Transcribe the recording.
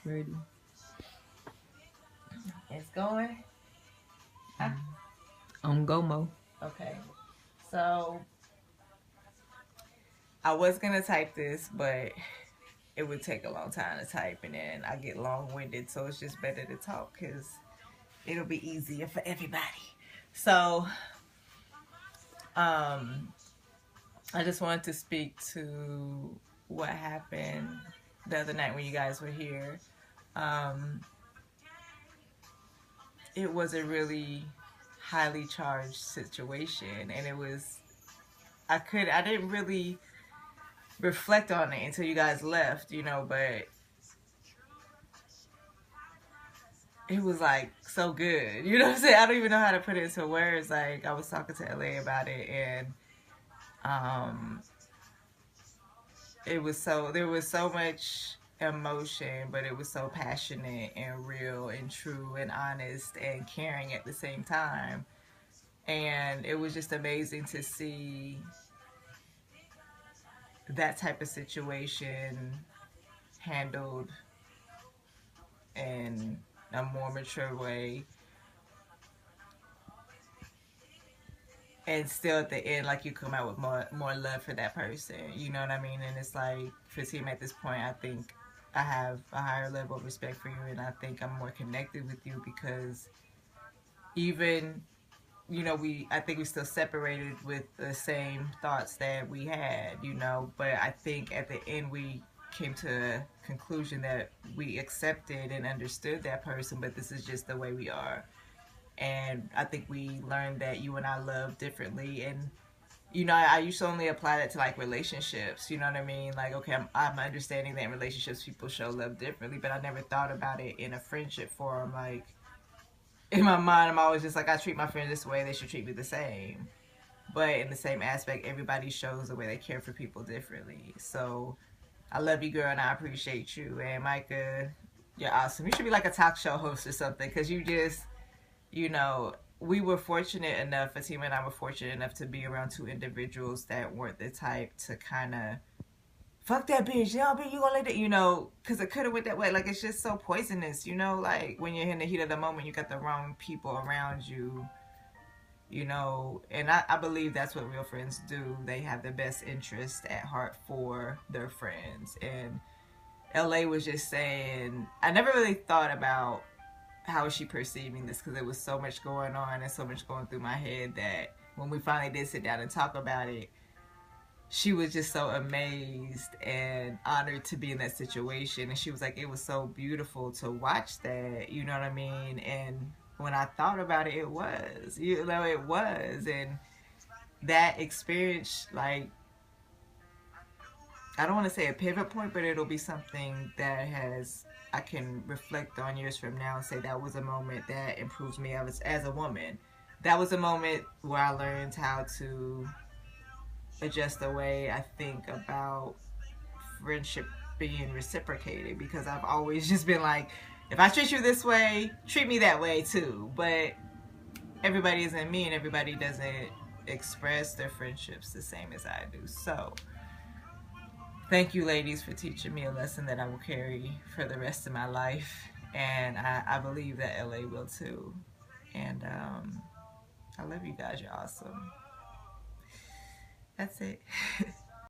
Ready. It's going. On Gomo. Okay. So I was gonna type this, but it would take a long time to type, and then I get long-winded. So it's just better to talk because it'll be easier for everybody. So um, I just wanted to speak to what happened the other night when you guys were here. Um, it was a really highly charged situation, and it was I didn't really reflect on it until you guys left, but it was like so good. You know what I'm saying? I don't even know how to put it into words. Like I was talking to LA about it, and um it was so there was so much emotion, but it was so passionate and real and true and honest and caring at the same time. And it was just amazing to see that type of situation handled in a more mature way, and still at the end, like, you come out with more love for that person. You know what I mean? And it's like, for Team, at this point, I think I have a higher level of respect for you, and I think I'm more connected with you because even, we I think we still separated with the same thoughts that we had, but I think at the end we came to a conclusion that we accepted and understood that person, but this is just the way we are. And I think we learned that you and I love differently. And I used to only apply that to like relationships. You know what I mean? Like, okay, I'm understanding that in relationships people show love differently, but I never thought about it in a friendship form. Like, in my mind, I'm always just like, I treat my friends this way, they should treat me the same. But in the same aspect, everybody shows the way they care for people differently. So I love you, girl, and I appreciate you. And Micah, you're awesome. You should be like a talk show host or something, because you know, we were fortunate enough, Fatima and I were fortunate enough to be around two individuals that weren't the type to kind of fuck that bitch, you gonna let it, because it could have went that way. Like, it's just so poisonous, like when you're in the heat of the moment, you got the wrong people around you, and I believe that's what real friends do. They have the best interest at heart for their friends. And LA was just saying, I never really thought about how is she perceiving this, because there was so much going on and so much going through my head that when we finally did sit down and talk about it, she was just so amazed and honored to be in that situation. And she was like, it was so beautiful to watch that, you know what I mean? And when I thought about it, it was, it was. And that experience, like, I don't want to say a pivot point, but it'll be something that I can reflect on years from now and say that was a moment that improves me as a woman. That was a moment where I learned how to adjust the way I think about friendship being reciprocated, because I've always just been like, if I treat you this way, treat me that way too. But everybody isn't me, and everybody doesn't express their friendships the same as I do. So thank you, ladies, for teaching me a lesson that I will carry for the rest of my life. And I believe that LA will too. And I love you guys. You're awesome. That's it.